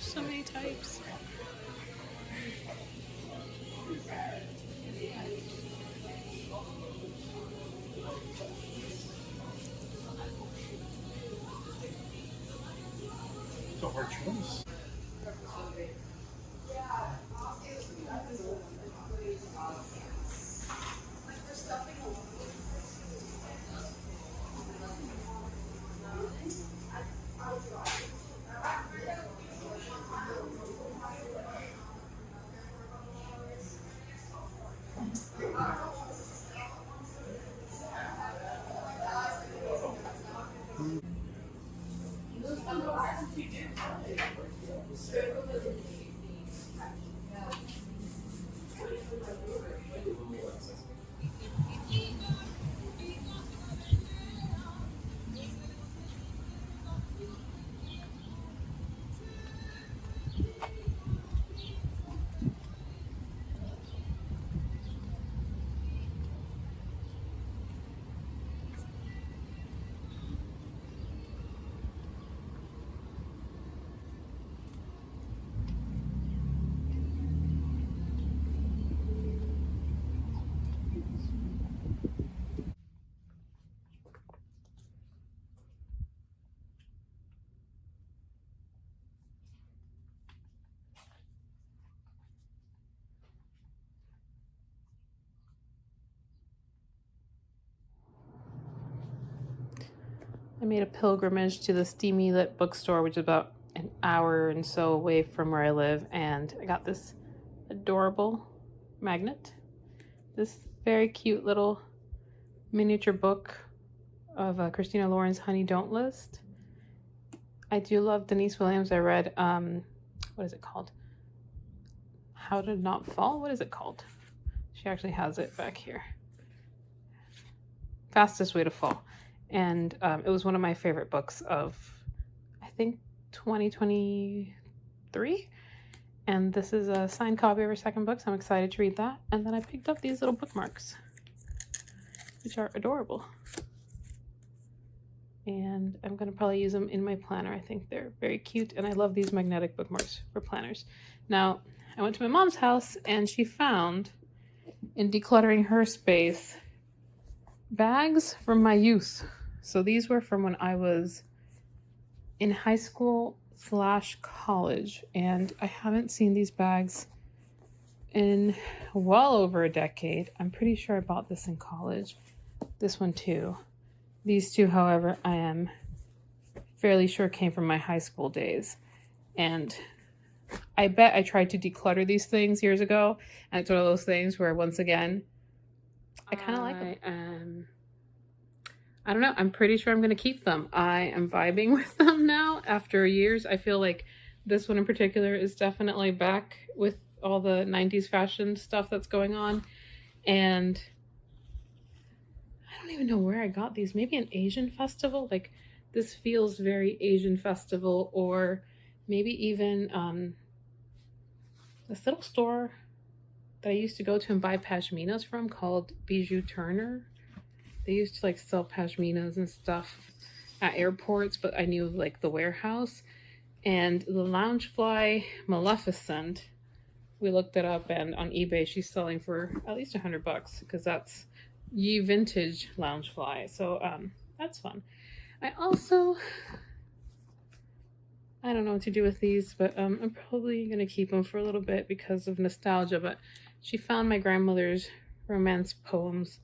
So many types. It's a hard choice. I made a pilgrimage to the Steamy Lit bookstore, which is about an hour and so away from where I live, and I got this adorable magnet. This very cute little miniature book of Christina Lauren's Honey Don't List. I do love Denise Williams. I read, what is it called? How to Not Fall? What is it called? She actually has it back here. Fastest Way to Fall. And it was one of my favorite books of, I think, 2023. And this is a signed copy of her second book, so I'm excited to read that. And then I picked up these little bookmarks, which are adorable. And I'm going to probably use them in my planner. I think they're very cute, and I love these magnetic bookmarks for planners. Now, I went to my mom's house, and she found, in decluttering her space, bags from my youth. So these were from when I was in high school / college, and I haven't seen these bags in well over a decade. I'm pretty sure I bought this in college. This one too. These two, however, I am fairly sure came from my high school days. And I bet I tried to declutter these things years ago, and it's one of those things where, once again, I kind of like them. I don't know. I'm pretty sure I'm going to keep them. I am vibing with them now after years. I feel like this one in particular is definitely back with all the 90s fashion stuff that's going on. And I don't even know where I got these. Maybe an Asian festival. Like, this feels very Asian festival, or maybe even this little store that I used to go to and buy pashminas from called Bijou Turner. They used to like sell pashminas and stuff at airports, but I knew like the warehouse. And the Loungefly Maleficent, we looked it up, and on eBay she's selling for at least $100 because that's ye vintage Loungefly. So that's fun. I don't know what to do with these, but I'm probably gonna keep them for a little bit because of nostalgia. But she found my grandmother's romance poems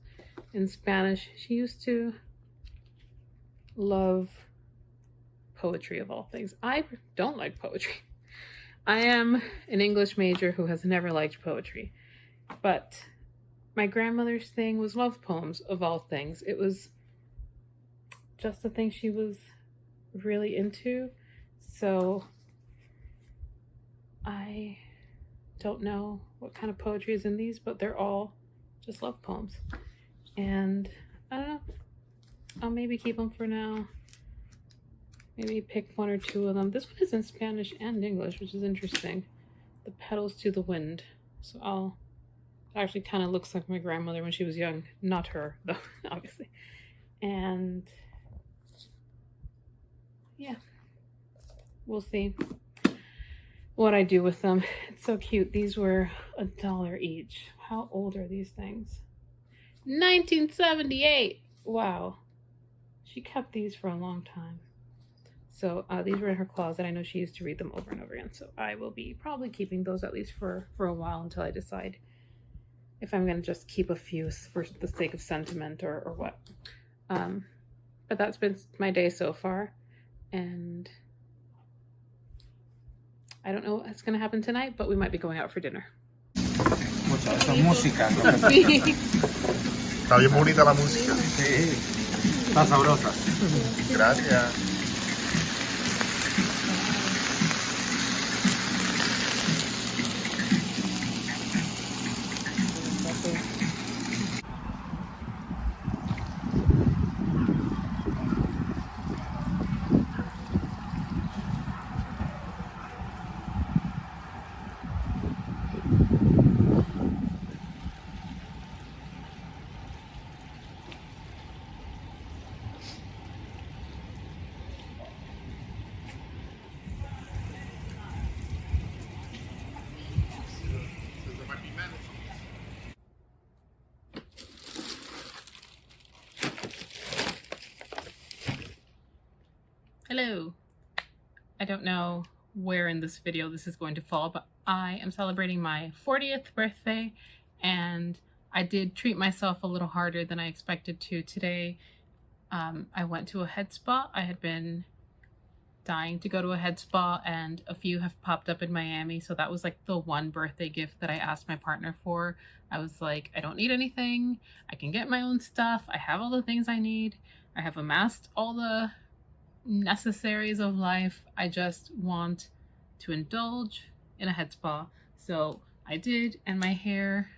in Spanish. She used to love poetry of all things. I don't like poetry. I am an English major who has never liked poetry, but my grandmother's thing was love poems of all things. It was just the thing she was really into. So I don't know what kind of poetry is in these, but they're all Just love poems. And I don't know, I'll maybe keep them for now. Maybe pick one or two of them. This one is in Spanish and English, which is interesting. The Petals to the Wind. So I'll. It actually kind of looks like my grandmother when she was young. Not her, though, obviously. And yeah, we'll see what I do with them. It's so cute. These were $1 each. How old are these things? 1978. Wow. She kept these for a long time. So these were in her closet. I know she used to read them over and over again. So I will be probably keeping those at least for a while until I decide if I'm going to just keep a few for the sake of sentiment or what. But that's been my day so far. And I don't know what's going to happen tonight, but we might be going out for dinner. Mucho, eso es música. Está bien bonita la música. Sí, está sabrosa. Gracias. Hello. I don't know where in this video this is going to fall, but I am celebrating my 40th birthday, and I did treat myself a little harder than I expected to today. I went to a head spa. I had been dying to go to a head spa, and a few have popped up in Miami, so that was like the one birthday gift that I asked my partner for. I was like, I don't need anything. I can get my own stuff. I have all the things I need. I have amassed all the necessaries of life. I just want to indulge in a head spa. So I did, and my hair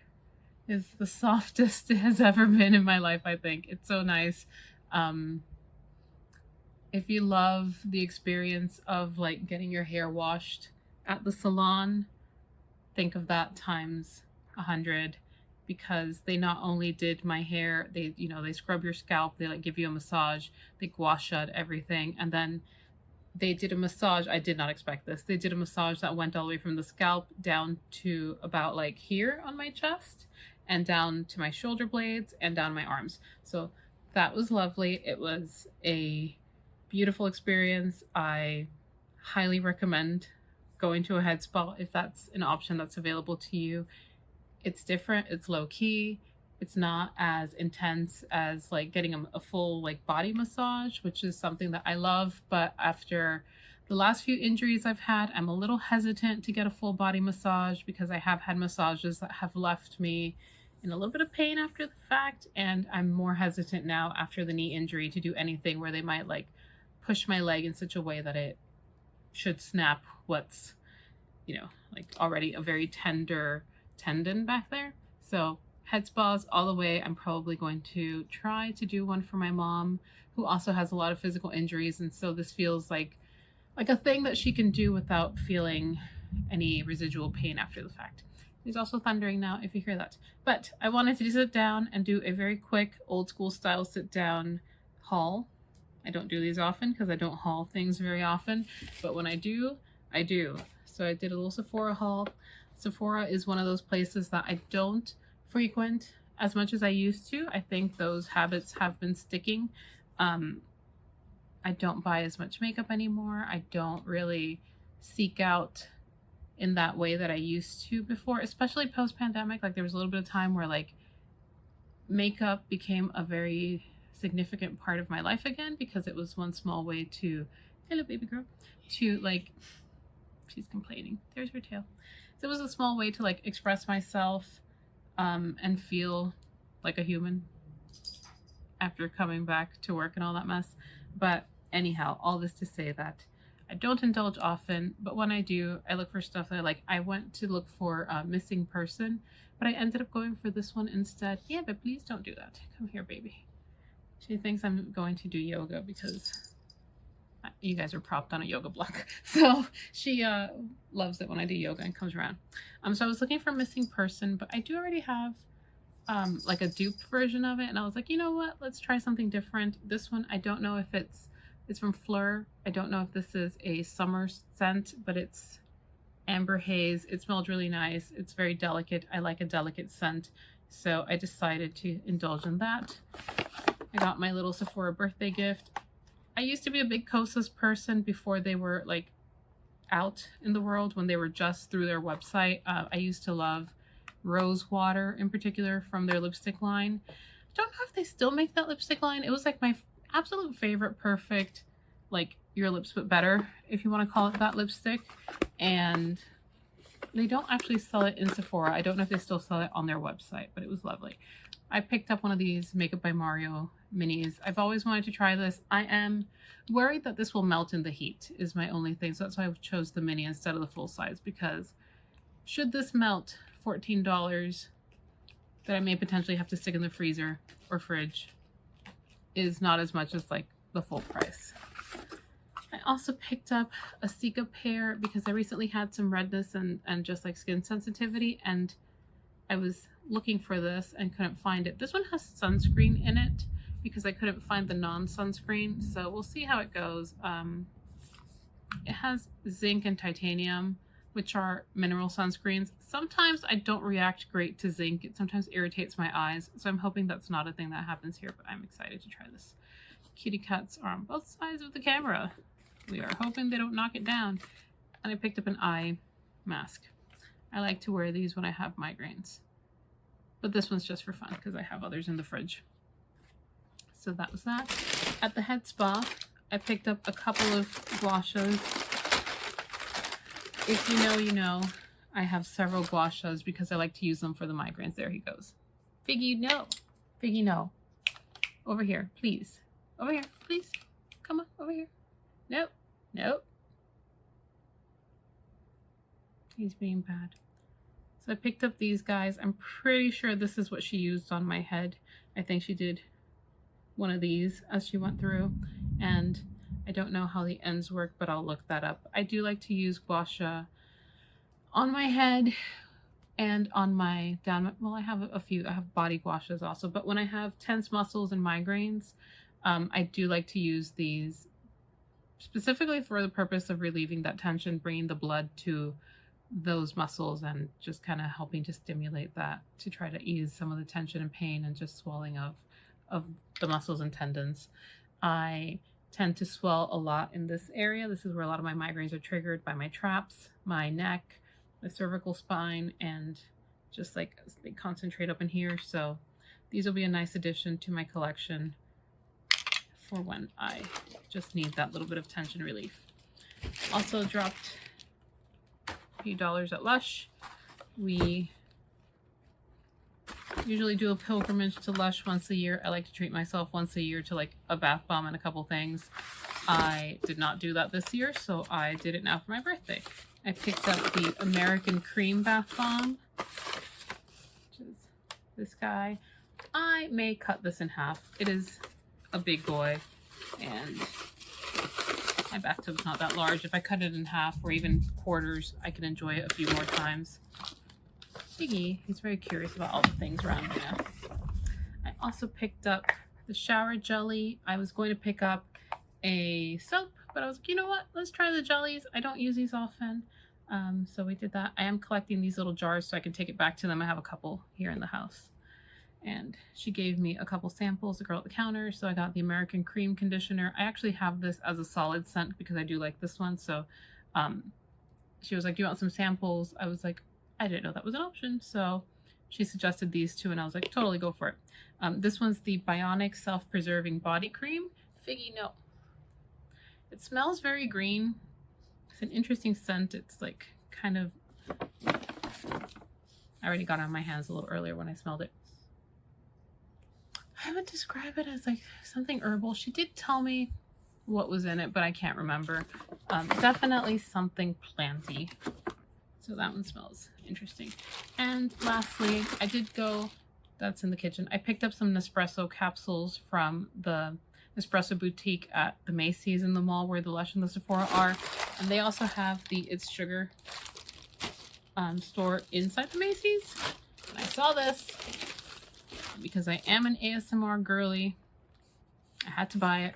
is the softest it has ever been in my life, I think. It's so nice. If you love the experience of like getting your hair washed at the salon, think of that times 100, because they not only did my hair, they scrub your scalp, they like give you a massage, they gua shed everything, and then they did a massage. I did not expect this. They did a massage that went all the way from the scalp down to about like here on my chest, and down to my shoulder blades, and down my arms. So that was lovely. It was a beautiful experience. I highly recommend going to a head spa if that's an option that's available to you. It's different, it's low key, it's not as intense as like getting a full like body massage, which is something that I love. But after the last few injuries I've had, I'm a little hesitant to get a full body massage, because I have had massages that have left me in a little bit of pain after the fact, and I'm more hesitant now after the knee injury to do anything where they might like push my leg in such a way that it should snap what's like already a very tender tendon back there. So head spas all the way. I'm probably going to try to do one for my mom, who also has a lot of physical injuries, and so this feels like a thing that she can do without feeling any residual pain after the fact. There's also thundering now, if you hear that. But I wanted to sit down and do a very quick old school style sit down haul. I don't do these often because I don't haul things very often, but when I do, I do. So I did a little Sephora haul. Sephora is one of those places that I don't frequent as much as I used to. I think those habits have been sticking. I don't buy as much makeup anymore. I don't really seek out in that way that I used to before, especially post-pandemic. Like there was a little bit of time where like makeup became a very significant part of my life again, because it was one small way to, hello baby girl, to like, she's complaining, there's her tail. So it was a small way to like express myself and feel like a human after coming back to work and all that mess. But anyhow, all this to say that I don't indulge often, but when I do, I look for stuff that I like. I went to look for Missing Person, but I ended up going for this one instead. Yeah, but please don't do that. Come here, baby. She thinks I'm going to do yoga because you guys are propped on a yoga block. So she loves it when I do yoga and comes around. So I was looking for Missing Person, but I do already have like a dupe version of it. And I was like, you know what? Let's try something different. This one, I don't know if it's from Fleur. I don't know if this is a summer scent, but it's amber haze. It smells really nice. It's very delicate. I like a delicate scent. So I decided to indulge in that. I got my little Sephora birthday gift. I used to be a big Kosas person before they were like out in the world, when they were just through their website. I used to love Rose Water in particular from their lipstick line. I don't know if they still make that lipstick line. It was like my absolute favorite, perfect, like Your Lips But Better, if you want to call it that, lipstick. And they don't actually sell it in Sephora. I don't know if they still sell it on their website, but it was lovely. I picked up one of these Makeup by Mario minis. I've always wanted to try this. I am worried that this will melt in the heat is my only thing. So that's why I chose the mini instead of the full size, because should this melt $14 that I may potentially have to stick in the freezer or fridge is not as much as like the full price. I also picked up a Cica pear because I recently had some redness and just like skin sensitivity, and I was looking for this and couldn't find it. This one has sunscreen in it because I couldn't find the non-sunscreen, so we'll see how it goes. It has zinc and titanium, which are mineral sunscreens. Sometimes I don't react great to zinc. It sometimes irritates my eyes, so I'm hoping that's not a thing that happens here, but I'm excited to try this. Kitty cats are on both sides of the camera. We are hoping they don't knock it down. And I picked up an eye mask. I like to wear these when I have migraines, but this one's just for fun because I have others in the fridge. So that was that. At the head spa, I picked up a couple of gua shas. If you know, you know. I have several gua shas because I like to use them for the migraines. There he goes. Figgy, no. Figgy, no. Over here, please. Over here, please. Come on, over here. Nope. Nope. He's being bad. So I picked up these guys. I'm pretty sure this is what she used on my head. I think she did one of these as she went through, and I don't know how the ends work, but I'll look that up. I do like to use gua sha on my head and on my well, I have a few. I have body gua shas also, but when I have tense muscles and migraines, I do like to use these specifically for the purpose of relieving that tension, bringing the blood to those muscles and just kind of helping to stimulate that to try to ease some of the tension and pain and just swelling of the muscles and tendons. I tend to swell a lot in this area. This is where a lot of my migraines are triggered, by my traps, my neck, the cervical spine, and just like they concentrate up in here. So these will be a nice addition to my collection for when I just need that little bit of tension relief. Also dropped a few dollars at Lush. We usually do a pilgrimage to Lush once a year. I like to treat myself once a year to like a bath bomb and a couple things. I did not do that this year, so I did it now for my birthday. I picked up the American Cream Bath Bomb, which is this guy. I may cut this in half. It is a big boy, and my bathtub's not that large. If I cut it in half or even quarters, I can enjoy it a few more times. Piggy, he's very curious about all the things around me now. I also picked up the shower jelly. I was going to pick up a soap, but I was like, you know what? Let's try the jellies. I don't use these often. So we did that. I am collecting these little jars so I can take it back to them. I have a couple here in the house. And she gave me a couple samples, the girl at the counter. So I got the American Cream Conditioner. I actually have this as a solid scent because I do like this one. So she was like, do you want some samples? I was like, I didn't know that was an option. So she suggested these two, and I was like, totally, go for it. This one's the Bionic Self-Preserving Body Cream. Figgy, no. It smells very green. It's an interesting scent. It's like kind of, I already got it on my hands a little earlier when I smelled it. I would describe it as like something herbal. She did tell me what was in it, but I can't remember. Definitely something planty. So that one smells interesting. And lastly, I did go, that's in the kitchen, I picked up some Nespresso capsules from the Nespresso boutique at the Macy's in the mall where the Lush and the Sephora are. And they also have the It's Sugar store inside the Macy's. And I saw this because I am an ASMR girly. I had to buy it.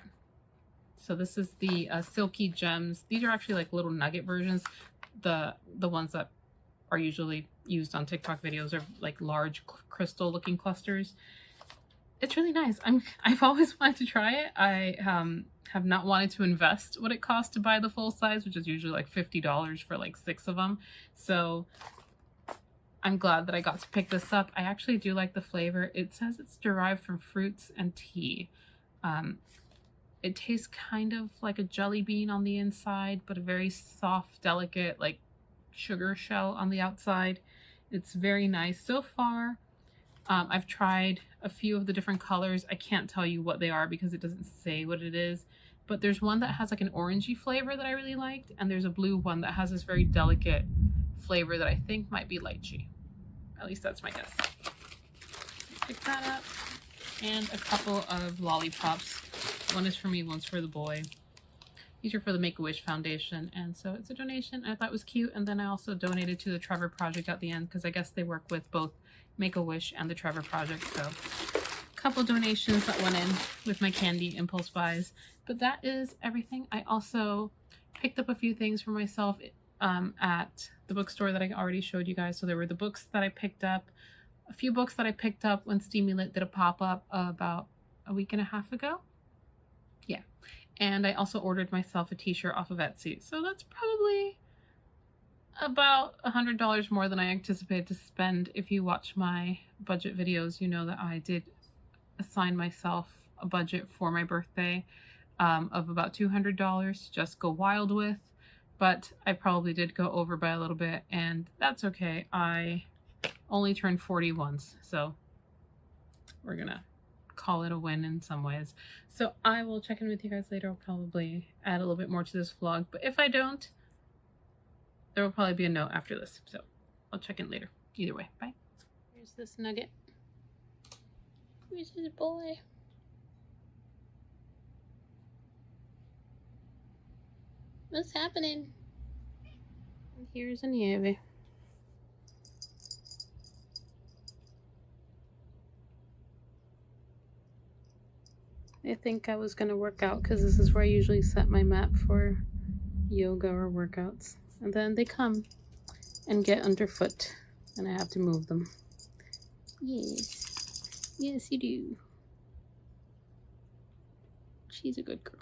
So this is the Silky Gems. These are actually like little nugget versions. The ones that are usually used on TikTok videos are like large crystal looking clusters. It's really nice. I've always wanted to try it. I have not wanted to invest what it costs to buy the full size, which is usually like $50 for like 6 of them. So I'm glad that I got to pick this up. I actually do like the flavor. It says it's derived from fruits and tea. It tastes kind of like a jelly bean on the inside, but a very soft, delicate, like sugar shell on the outside. It's very nice. So far, I've tried a few of the different colors. I can't tell you what they are because it doesn't say what it is, but there's one that has like an orangey flavor that I really liked, and there's a blue one that has this very delicate flavor that I think might be lychee. At least that's my guess. Pick that up. And a couple of lollipops. One is for me, one's for the boy. These are for the Make-A-Wish Foundation, and so it's a donation. I thought it was cute, and then I also donated to the Trevor Project at the end because I guess they work with both Make-A-Wish and the Trevor Project. So a couple donations that went in with my candy impulse buys. But that is everything. I also picked up a few things for myself at the bookstore that I already showed you guys. So there were the books that I picked up, a few books that I picked up when Steamy did a pop-up about a week and a half ago. Yeah. And I also ordered myself a t-shirt off of Etsy. So that's probably about $100 more than I anticipated to spend. If you watch my budget videos, you know that I did assign myself a budget for my birthday of about $200 to just go wild with. But I probably did go over by a little bit, and that's okay. I only turned 40 once, so we're gonna call it a win in some ways. So I will check in with you guys later. I'll probably add a little bit more to this vlog, but if I don't, there will probably be a note after this. So I'll check in later. Either way, bye. Here's this nugget. Where's his boy? What's happening? And here's a Nieve. I think I was gonna work out because this is where I usually set my mat for yoga or workouts. And then they come and get underfoot and I have to move them. Yes. Yes, you do. She's a good girl.